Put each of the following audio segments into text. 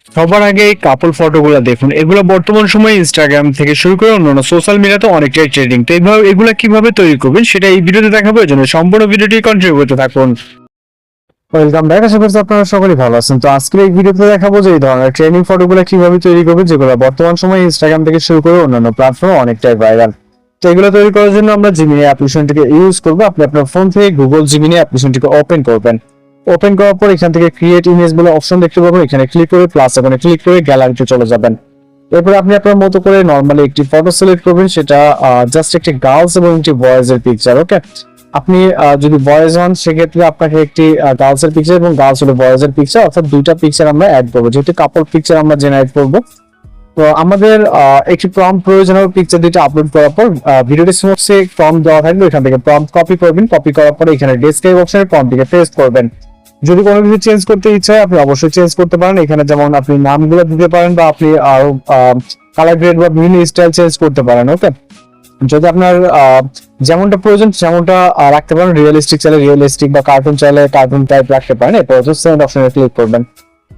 সবার আগে এই কাপল ফটোগুলো দেখুন, এগুলো বর্তমান সময়ে ইনস্টাগ্রাম থেকে শুরু করে অন্যান্য সোশ্যাল মিডিয়াতে অনেকটাই ট্রেন্ডিং। তো এইভাবে এগুলা কিভাবে তৈরি করবেন সেটা এই ভিডিওতে দেখাবো, এই জন্য সম্পূর্ণ ভিডিওটি কন্টিনিউ করতে থাকুন। ওয়েলকাম ব্যাক, আশা করছি আপনারা সকলেই ভালো আছেন। তো আজকের এই ভিডিওতে দেখাবো যে এই ধরনের ট্রেন্ডিং ফটোগুলো কিভাবে তৈরি করবেন, যেগুলো বর্তমান সময়ে ইনস্টাগ্রাম থেকে শুরু করে অন্যান্য প্ল্যাটফর্মে অনেকটাই ভাইরাল। তো এগুলো তৈরি করার জন্য আমরা জিমিনি অ্যাপ্লিকেশনটিকে ইউজ করবো। আপনি আপনার ফোন থেকে গুগল জিমিনি অ্যাপ্লিকেশনটিকে ওপেন করবেন। ওপেন করার পর এখান থেকে ক্রিয়েট ইমেজ বলে অপশন দেখতে পাবেন, এখানে ক্লিক করে প্লাস এখানে ক্লিক করে গ্যালারিতে চলে যাবেন। এরপর আপনি আপনার মতো করে নরমালি একটি ফটো সিলেক্ট করবেন, সেটা জাস্ট একটি গার্লস এবং একটি বয়েজ এর পিকচার। ওকে, আপনি যদি বয়েজ হন সেক্ষেত্রে আপনাকে একটি গার্লস এর পিকচার এবং গার্লস হলে বয়েজ এর পিকচার, অর্থাৎ দুইটা পিকচার আমরা অ্যাড করবো, যেহেতু কাপল পিকচার আমরা জেনারেট করবো। তো আমাদের একটি প্রম্পট প্রয়োজন হবে পিকচার দুইটা আপলোড করার পর। ভিডিও ডেসক্রিপশনে প্রম্পট দেওয়া থাকবে, এখান থেকে প্রম্পট কপি করবেন। কপি করার পরে এখানে ডেসক্রাইব অপশনে প্রম্পটটিকে পেস্ট করবেন। যদি কোনো কিছু চেঞ্জ করতে ইচ্ছা হয় আপনি অবশ্যই চেঞ্জ করতে পারেন। এখানে যেমন আপনি নামগুলো দিতে পারেন বা আপনি আরো কালার গ্রেড বা বিভিন্ন স্টাইল চেঞ্জ করতে পারেন। ওকে, যদি আপনার যেমনটা প্রয়োজন সেমনটা রাখতে পারেন। রিয়েলিস্টিক চাইলে রিয়েলিস্টিক বা কার্টুন চাইলে কার্টুন টাইপ রাখতে পারেন। এরপর সেন্ড অপশনে ক্লিক করবেন।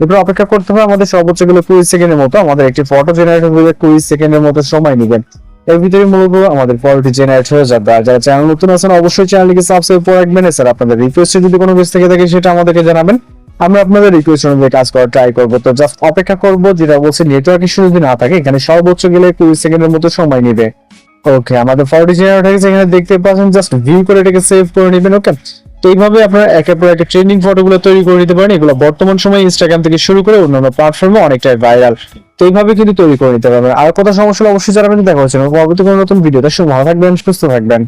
এরপর অপেক্ষা করতে হবে আমাদের সর্বোচ্চ গেলে 20 সেকেন্ডের মতো। আমাদের একটি ফটো জেনারেট হতে 20 সেকেন্ডের মতো সময় নেবেন। এর ভিতরে মূলত আমাদের ফটোটি জেনারেট হয়ে যাবে। আর যারা চ্যানেল নতুন আছেন অবশ্যই চ্যানেলটিকে সাবস্ক্রাইব করে রাখবেন। স্যার আপনাদের রিকোয়েস্টে যদি কোনো কিছু থেকে থাকে সেটা আমাদেরকে জানাবেন, আমরা আপনাদের রিকোয়েস্ট অনুযায়ী কাজ করার ট্রাই করবো। তো জাস্ট অপেক্ষা করবো। যেটা বলছি নেটওয়ার্ক ইস্যু যদি না থাকে এখানে সর্বোচ্চ গেলে 20 সেকেন্ডের মতো সময় নেবে। ওকে, আমাদের ফটোটি জেনারেট হয়ে গেছে, এখানে দেখতে পাচ্ছেন। জাস্ট ভিউ করে এটাকে সেভ করে নেবেন। ওকে, তো এইভাবে আপনারা একের পর একটা ট্রেন্ডিং ফটোগুলো তৈরি করে নিতে পারেন। এগুলো বর্তমান সময়ে ইনস্টাগ্রাম থেকে শুরু করে অন্যান্য প্ল্যাটফর্মে অনেকটাই ভাইরাল। তো এইভাবে কিন্তু তৈরি করে নিতে পারবেন। আর কত সমস্যা হলে অবশ্যই জানাবেন। দেখা হচ্ছে পরবর্তী কোনো নতুন ভিডিওতে। ভালো থাকবেন, সুস্থ থাকবেন।